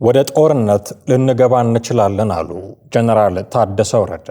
ወደ ጦርነት ልንገባ እንችላለን አሉ ጀነራል ታደሰ ወረደ።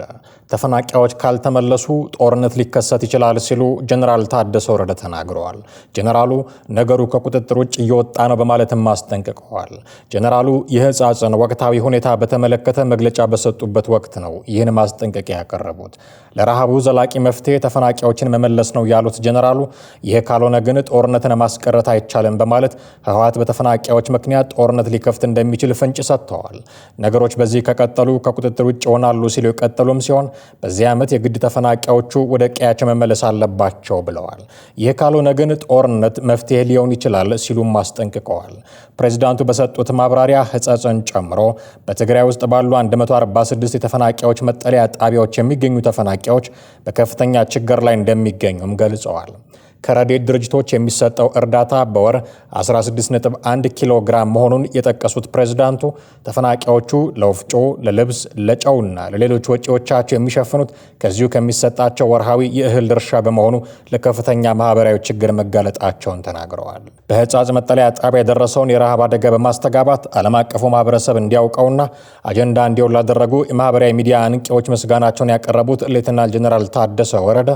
ተፈናቃዮች ካልተመለሱ ጦርነት ሊከሰት ይችላል ሲሉ ጀነራል ታደሰ ወረደ ተናግረዋል። ጀነራሉ ነገሩ ከቁጥጥር ውጭ እየወጣ ነው በማለትም አስጠንቅቀዋል። ጀነራሉ የህፃጽን ወቅታዊ ሁኔታ በተመለከተ መግለጫ በሰጡበት ወቅት ነው ይህን ማስጠንቀቂያ ያቀረቡት። ለረሃቡ ዘላቂ መፍትሄ ተፈናቃዮችን መመለስ ነው ያሉት ጀነራሉ ይህ ካልሆነ ግን ጦርነትን ማስቀረት አይቻልም በማለት ህወሓት በተፈናቃዮች ምክንያት ጦርነት ሊከፍት እንደሚችል ፍንጭ ሰጥተዋል። ነገሮች በዚህ ከቀጠሉ ከቁጥጥር ውጭ ይሆናሉ ሲሉ የቀጠሉም ሲሆን በዚህ ዓመት የግድ ተፈናቃዮቹ ወደ ቀያቸው መመለስ አለባቸው ብለዋል። ይህ ካልሆነ ግን ጦርነት መፍትሄ ሊሆን ይችላል ሲሉም አስጠንቅቀዋል። ፕሬዝዳንቱ በሰጡት ማብራሪያ ህጸጽን ጨምሮ በትግራይ ውስጥ ባሉ 146 የተፈናቃዮች መጠለያ ጣቢያዎች የሚገኙ ተፈናቃዮች በከፍተኛ ችግር ላይ እንደሚገኙም ገልጸዋል። ከረድኤት ድርጅቶች የሚሰጠው እርዳታ በወር 16.1 ኪሎ ግራም መሆኑን የጠቀሱት ፕሬዝዳንቱ ተፈናቃዮቹ ለወፍጮ፣ ለልብስ፣ ለጨውና ለሌሎች ወጪዎቻቸው የሚሸፍኑት ከዚሁ ከሚሰጣቸው ወርሃዊ የእህል ድርሻ በመሆኑ ለከፍተኛ ማህበራዊ ችግር መጋለጣቸውን ተናግረዋል። በህጻጽ መጠለያ ጣቢያ የደረሰውን የረሃብ አደጋ በማስተጋባት ዓለም አቀፉ ማህበረሰብ እንዲያውቀውና አጀንዳ እንዲሆን ላደረጉ የማህበራዊ ሚዲያ አንቂዎች ምስጋናቸውን ያቀረቡት ሌተናል ጀነራል ታደሰ ወረደ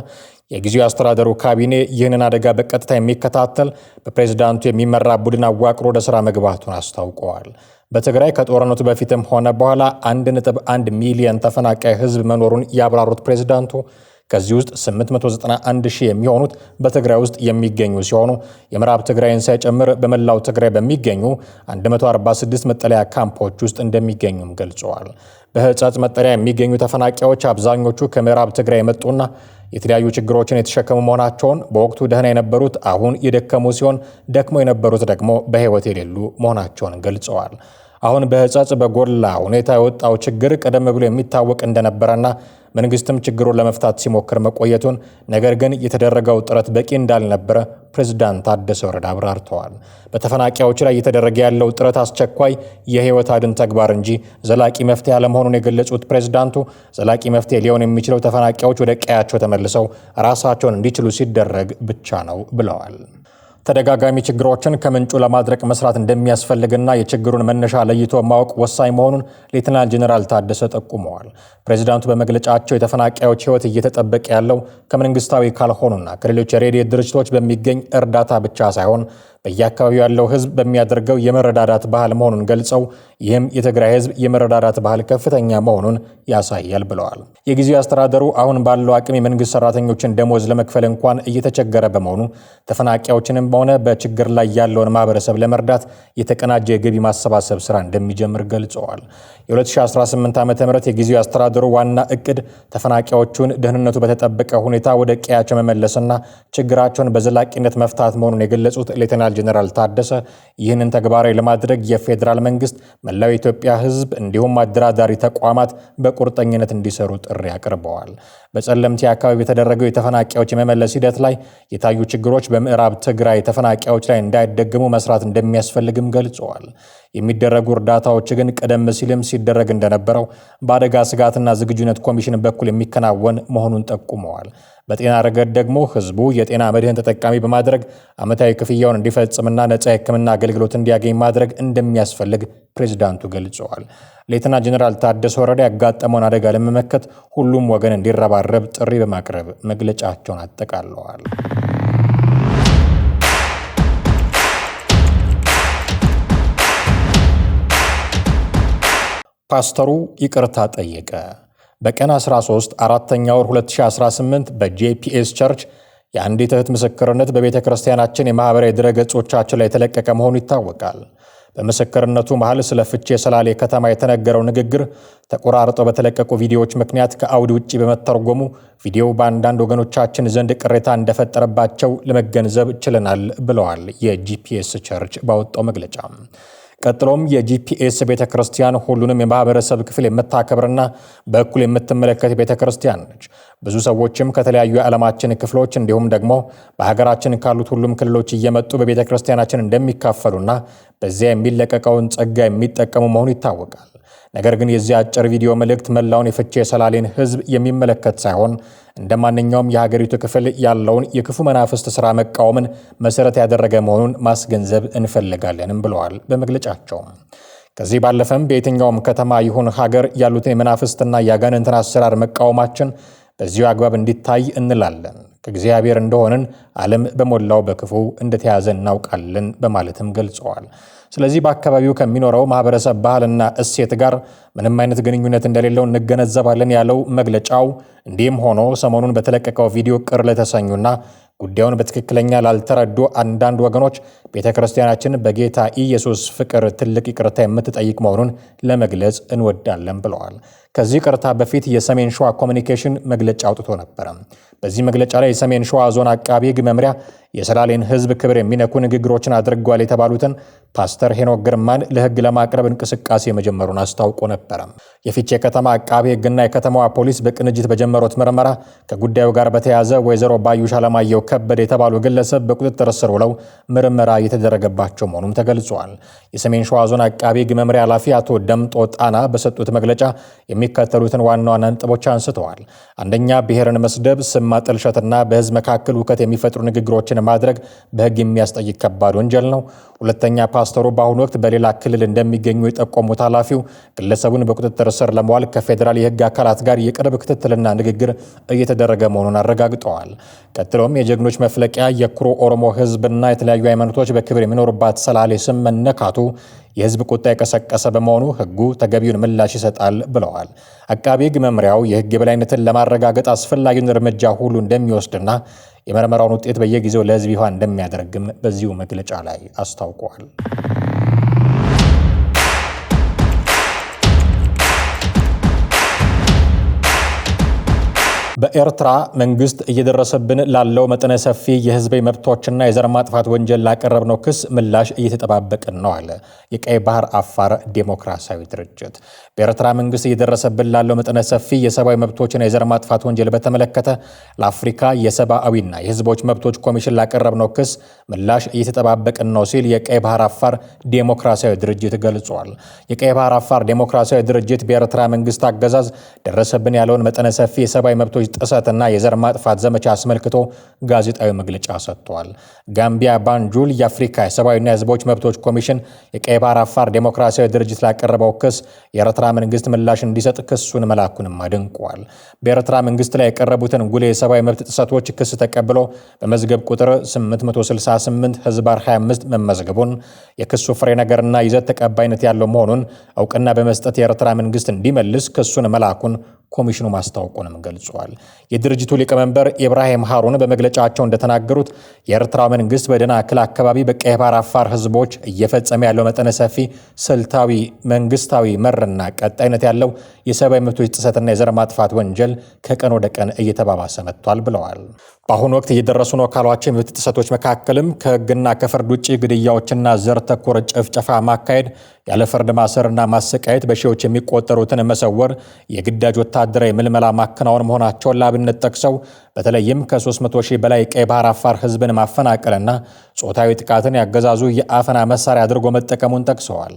የጊዜው አስተዳደሩ ካቢኔ ይህንን አደጋ በቀጥታ የሚከታተል በፕሬዝዳንቱ የሚመራ ቡድን አዋቅሮ ወደ ስራ መግባቱን አስታውቀዋል። በትግራይ ከጦርነቱ በፊትም ሆነ በኋላ 1.1 ሚሊዮን ተፈናቃይ ህዝብ መኖሩን ያብራሩት ፕሬዝዳንቱ ከዚህ ውስጥ 891 ሺህ የሚሆኑት በትግራይ ውስጥ የሚገኙ ሲሆኑ የምዕራብ ትግራይን ሳይጨምር በመላው ትግራይ በሚገኙ 146 መጠለያ ካምፖች ውስጥ እንደሚገኙም ገልጸዋል። በህጻጽ መጠለያ የሚገኙ ተፈናቃዮች አብዛኞቹ ከምዕራብ ትግራይ የመጡና የተለያዩ ችግሮችን የተሸከሙ መሆናቸውን በወቅቱ ደህና የነበሩት አሁን የደከሙ ሲሆን ደክሞ የነበሩት ደግሞ በህይወት የሌሉ መሆናቸውን ገልጸዋል። አሁን በህጻጽ በጎላ ሁኔታ የወጣው ችግር ቀደም ብሎ የሚታወቅ እንደነበረና መንግስትም ችግሩን ለመፍታት ሲሞክር መቆየቱን ነገር ግን የተደረገው ጥረት በቂ እንዳልነበረ ፕሬዝዳንት ታደሰ ወረደ አብራርተዋል። በተፈናቃዮች ላይ እየተደረገ ያለው ጥረት አስቸኳይ የህይወት አድን ተግባር እንጂ ዘላቂ መፍትሄ አለመሆኑን የገለጹት ፕሬዝዳንቱ ዘላቂ መፍትሄ ሊሆን የሚችለው ተፈናቃዮች ወደ ቀያቸው ተመልሰው ራሳቸውን እንዲችሉ ሲደረግ ብቻ ነው ብለዋል። ተደጋጋሚ ችግሮችን ከምንጩ ለማድረቅ መስራት እንደሚያስፈልግና የችግሩን መነሻ ለይቶ ማወቅ ወሳኝ መሆኑን ሌተናል ጀነራል ታደሰ ጠቁመዋል። ፕሬዝዳንቱ በመግለጫቸው የተፈናቃዮች ህይወት እየተጠበቀ ያለው ከመንግስታዊ ካልሆኑና ከሌሎች የረድኤት ድርጅቶች በሚገኝ እርዳታ ብቻ ሳይሆን በየአካባቢው ያለው ህዝብ በሚያደርገው የመረዳዳት ባህል መሆኑን ገልጸው ይህም የትግራይ ህዝብ የመረዳዳት ባህል ከፍተኛ መሆኑን ያሳያል ብለዋል። የጊዜው አስተዳደሩ አሁን ባለው አቅም የመንግስት ሰራተኞችን ደሞዝ ለመክፈል እንኳን እየተቸገረ በመሆኑ ተፈናቃዮችንም ሆነ በችግር ላይ ያለውን ማህበረሰብ ለመርዳት የተቀናጀ የገቢ ማሰባሰብ ስራ እንደሚጀምር ገልጸዋል። የ2018 ዓ.ም የጊዜው አስተዳደሩ ዋና እቅድ ተፈናቃዮቹን ደህንነቱ በተጠበቀ ሁኔታ ወደ ቀያቸው መመለስና ችግራቸውን በዘላቂነት መፍታት መሆኑን የገለጹት ሌተናል ጀነራል ታደሰ ይህንን ተግባራዊ ለማድረግ የፌዴራል መንግስት መላው የኢትዮጵያ ህዝብ እንዲሁም አደራዳሪ ተቋማት በቁርጠኝነት እንዲሰሩ ጥሪ አቅርበዋል። በጸለምቲ አካባቢ የተደረገው የተፈናቃዮች የመመለስ ሂደት ላይ የታዩ ችግሮች በምዕራብ ትግራይ ተፈናቃዮች ላይ እንዳይደገሙ መስራት እንደሚያስፈልግም ገልጸዋል። የሚደረጉ እርዳታዎች ግን ቀደም ሲልም ሲደረግ እንደነበረው በአደጋ ስጋትና ዝግጁነት ኮሚሽን በኩል የሚከናወን መሆኑን ጠቁመዋል። በጤና ረገድ ደግሞ ህዝቡ የጤና መድህን ተጠቃሚ በማድረግ ዓመታዊ ክፍያውን እንዲፈጽምና ነጻ የሕክምና አገልግሎት እንዲያገኝ ማድረግ እንደሚያስፈልግ ፕሬዝዳንቱ ገልጸዋል። ሌተና ጀነራል ታደሰ ወረደ ያጋጠመውን አደጋ ለመመከት ሁሉም ወገን እንዲረባረብ ጥሪ በማቅረብ መግለጫቸውን አጠቃለዋል። ፓስተሩ ይቅርታ ጠየቀ። በቀን 13 4ኛ ወር 2018 በጄፒኤስ ቸርች የአንዲት እህት ምስክርነት በቤተ ክርስቲያናችን የማህበራዊ ድረገጾቻችን ላይ የተለቀቀ መሆኑ ይታወቃል። በምስክርነቱ መሃል ስለ ፍቼ ሰላሌ ከተማ የተነገረው ንግግር ተቆራርጠው በተለቀቁ ቪዲዮዎች ምክንያት ከአውድ ውጪ በመተርጎሙ ቪዲዮው በአንዳንድ ወገኖቻችን ዘንድ ቅሬታ እንደፈጠረባቸው ለመገንዘብ ችለናል ብለዋል የጂፒኤስ ቸርች ባወጣው መግለጫ። ቀጥሎም የጂፒኤስ ቤተክርስቲያን ሁሉንም የማህበረሰብ ክፍል የምታከብርና በእኩል የምትመለከት ቤተክርስቲያን ነች። ብዙ ሰዎችም ከተለያዩ የዓለማችን ክፍሎች እንዲሁም ደግሞ በሀገራችን ካሉት ሁሉም ክልሎች እየመጡ በቤተክርስቲያናችን እንደሚካፈሉና በዚያ የሚለቀቀውን ጸጋ የሚጠቀሙ መሆኑ ይታወቃል። ነገር ግን የዚህ አጭር ቪዲዮ መልእክት መላውን የፍቼ ሰላሌን ህዝብ የሚመለከት ሳይሆን እንደማንኛውም የሀገሪቱ ክፍል ያለውን የክፉ መናፍስት ሥራ መቃወምን መሰረት ያደረገ መሆኑን ማስገንዘብ እንፈልጋለንም ብለዋል በመግለጫቸው። ከዚህ ባለፈም በየትኛውም ከተማ ይሁን ሀገር ያሉትን የመናፍስትና የአጋንንትን አሰራር መቃወማችን በዚሁ አግባብ እንዲታይ እንላለን። ከእግዚአብሔር እንደሆንን ዓለም በሞላው በክፉ እንደተያዘ እናውቃለን በማለትም ገልጸዋል። ስለዚህ በአካባቢው ከሚኖረው ማህበረሰብ ባህልና እሴት ጋር ምንም አይነት ግንኙነት እንደሌለው እንገነዘባለን ያለው መግለጫው፣ እንዲህም ሆኖ ሰሞኑን በተለቀቀው ቪዲዮ ቅር ለተሰኙና ጉዳዩን በትክክለኛ ላልተረዱ አንዳንድ ወገኖች ቤተክርስቲያናችን በጌታ ኢየሱስ ፍቅር ትልቅ ይቅርታ የምትጠይቅ መሆኑን ለመግለጽ እንወዳለን ብለዋል። ከዚህ ቅርታ በፊት የሰሜን ሸዋ ኮሚኒኬሽን መግለጫ አውጥቶ ነበረ። በዚህ መግለጫ ላይ የሰሜን ሸዋ ዞን አቃቢ ሕግ መምሪያ የሰላሌን ሕዝብ ክብር የሚነኩ ንግግሮችን አድርጓል የተባሉትን ፓስተር ሄኖክ ግርማን ለሕግ ለማቅረብ እንቅስቃሴ መጀመሩን አስታውቆ ነበረ። የፊቼ ከተማ አቃቢ ሕግና የከተማዋ ፖሊስ በቅንጅት በጀመሩት ምርመራ ከጉዳዩ ጋር በተያያዘ ወይዘሮ ባዩሽ አለማየሁ ከበደ የተባሉ ግለሰብ በቁጥጥር ስር ውለው ምርመራ እየተደረገባቸው መሆኑም ተገልጿል። የሰሜን ሸዋ ዞን አቃቢ ሕግ መምሪያ ኃላፊ አቶ ደምጦ ጣና በሰጡት መግለጫ የሚከተሉትን ዋና ዋና ነጥቦች አንስተዋል። አንደኛ፣ ብሔርን መስደብ፣ ስም ማጠልሸትና በህዝብ መካከል ሁከት የሚፈጥሩ ንግግሮችን ማድረግ በህግ የሚያስጠይቅ ከባድ ወንጀል ነው። ሁለተኛ፣ ፓስተሩ በአሁኑ ወቅት በሌላ ክልል እንደሚገኙ የጠቆሙት ኃላፊው ግለሰቡን በቁጥጥር ስር ለመዋል ከፌዴራል የህግ አካላት ጋር የቅርብ ክትትልና ንግግር እየተደረገ መሆኑን አረጋግጠዋል። ቀጥሎም የጀግኖች መፍለቂያ የኩሩ ኦሮሞ ህዝብና የተለያዩ ሃይማኖቶች በክብር የሚኖሩባት ሰላሌ ስም መነካቱ የህዝብ ቁጣ የቀሰቀሰ በመሆኑ ህጉ ተገቢውን ምላሽ ይሰጣል ብለዋል። አቃቢ ሕግ መምሪያው የህግ የበላይነትን ለማረጋገጥ አስፈላጊውን እርምጃ ሁሉ እንደሚወስድና የምርመራውን ውጤት በየጊዜው ለህዝብ ይፋ እንደሚያደርግም በዚሁ መግለጫ ላይ አስታውቀዋል። በኤርትራ መንግስት እየደረሰብን ላለው መጠነ ሰፊ የህዝባዊ መብቶችና የዘር ማጥፋት ወንጀል ላቀረብነው ክስ ምላሽ እየተጠባበቅን ነው አለ የቀይ ባህር አፋር ዴሞክራሲያዊ ድርጅት። በኤርትራ መንግስት እየደረሰብን ላለው መጠነ ሰፊ የሰብአዊ መብቶችና የዘር ማጥፋት ወንጀል በተመለከተ ለአፍሪካ የሰብአዊና የህዝቦች መብቶች ኮሚሽን ላቀረብነው ክስ ምላሽ እየተጠባበቅን ነው ሲል የቀይ ባህር አፋር ዴሞክራሲያዊ ድርጅት ገልጿል። የቀይ ባህር አፋር ዴሞክራሲያዊ ድርጅት በኤርትራ መንግስት አገዛዝ ደረሰብን ያለውን መጠነ ሰፊ የሰብአዊ መብቶች ጥሰትና የዘር ማጥፋት ዘመቻ አስመልክቶ ጋዜጣዊ መግለጫ ሰጥቷል። ጋምቢያ ባንጁል የአፍሪካ የሰብአዊና የህዝቦች መብቶች ኮሚሽን የቀይ ባህር አፋር ዴሞክራሲያዊ ድርጅት ላቀረበው ክስ የኤርትራ መንግስት ምላሽ እንዲሰጥ ክሱን መላኩንም አድንቋል። በኤርትራ መንግስት ላይ የቀረቡትን ጉልህ የሰብአዊ መብት ጥሰቶች ክስ ተቀብሎ በመዝገብ ቁጥር 868/25 መመዝገቡን የክሱ ፍሬ ነገርና ይዘት ተቀባይነት ያለው መሆኑን እውቅና በመስጠት የኤርትራ መንግስት እንዲመልስ ክሱን መላኩን ኮሚሽኑ ማስታወቁንም ገልጿል። የድርጅቱ ሊቀመንበር ኢብራሂም ሃሩን በመግለጫቸው እንደተናገሩት የኤርትራ መንግስት በደናክል አካባቢ በቀይ ባህር አፋር ህዝቦች እየፈጸመ ያለው መጠነ ሰፊ ስልታዊ መንግስታዊ መርና ቀጣይነት ያለው የሰብአዊ መብቶች ጥሰትና የዘር ማጥፋት ወንጀል ከቀን ወደ ቀን እየተባባሰ መጥቷል ብለዋል። በአሁኑ ወቅት እየደረሱ ነው ካሏቸው የመብት ጥሰቶች መካከልም ከህግና ከፍርድ ውጭ ግድያዎችና ዘር ተኮር ጭፍጨፋ ማካሄድ፣ ያለ ፍርድ ማሰርና ማሰቃየት፣ በሺዎች የሚቆጠሩትን መሰወር፣ የግዳጅ ወታደራዊ ምልመላ ማከናወን መሆናቸውን ለአብነት ጠቅሰው በተለይም ከ300 ሺህ በላይ ቀይ ባህር አፋር ህዝብን ማፈናቀልና ጾታዊ ጥቃትን ያገዛዙ የአፈና መሳሪያ አድርጎ መጠቀሙን ጠቅሰዋል።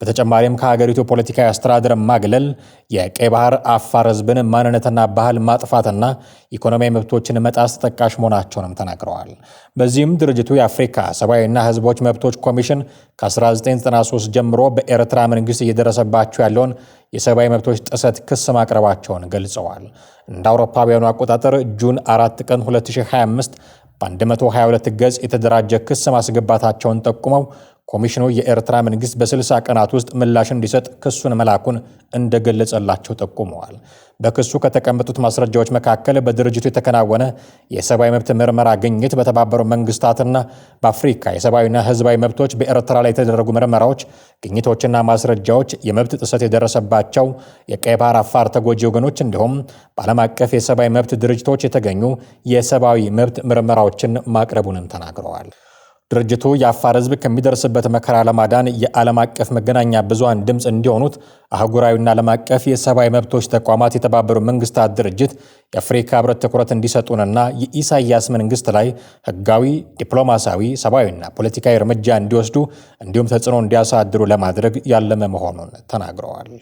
በተጨማሪም ከሀገሪቱ ፖለቲካዊ አስተዳደር ማግለል፣ የቀይ ባህር አፋር ህዝብን ማንነትና ባህል ማጥፋትና ኢኮኖሚያዊ መብቶችን መጣስ ተጠቃሽ መሆናቸውንም ተናግረዋል። በዚህም ድርጅቱ የአፍሪካ ሰብአዊና ህዝቦች መብቶች ኮሚሽን ከ1993 ጀምሮ በኤርትራ መንግስት እየደረሰባቸው ያለውን የሰብአዊ መብቶች ጥሰት ክስ ማቅረባቸውን ገልጸዋል። እንደ አውሮፓውያኑ አቆጣጠር ጁን 4 ቀን 2025 በ122 ገጽ የተደራጀ ክስ ማስገባታቸውን ጠቁመው ኮሚሽኑ የኤርትራ መንግስት በ60 ቀናት ውስጥ ምላሽ እንዲሰጥ ክሱን መላኩን እንደገለጸላቸው ጠቁመዋል። በክሱ ከተቀመጡት ማስረጃዎች መካከል በድርጅቱ የተከናወነ የሰብአዊ መብት ምርመራ ግኝት፣ በተባበሩት መንግስታትና በአፍሪካ የሰብአዊና ህዝባዊ መብቶች በኤርትራ ላይ የተደረጉ ምርመራዎች፣ ግኝቶችና ማስረጃዎች፣ የመብት ጥሰት የደረሰባቸው የቀይ ባህር አፋር ተጎጂ ወገኖች እንዲሁም በዓለም አቀፍ የሰብአዊ መብት ድርጅቶች የተገኙ የሰብአዊ መብት ምርመራዎችን ማቅረቡንም ተናግረዋል። ድርጅቱ የአፋር ህዝብ ከሚደርስበት መከራ ለማዳን የዓለም አቀፍ መገናኛ ብዙሃን ድምፅ እንዲሆኑት አህጉራዊና ዓለም አቀፍ የሰብአዊ መብቶች ተቋማት፣ የተባበሩት መንግስታት ድርጅት፣ የአፍሪካ ህብረት ትኩረት እንዲሰጡንና የኢሳያስ መንግስት ላይ ህጋዊ፣ ዲፕሎማሲያዊ፣ ሰብአዊና ፖለቲካዊ እርምጃ እንዲወስዱ እንዲሁም ተጽዕኖ እንዲያሳድሩ ለማድረግ ያለመ መሆኑን ተናግረዋል።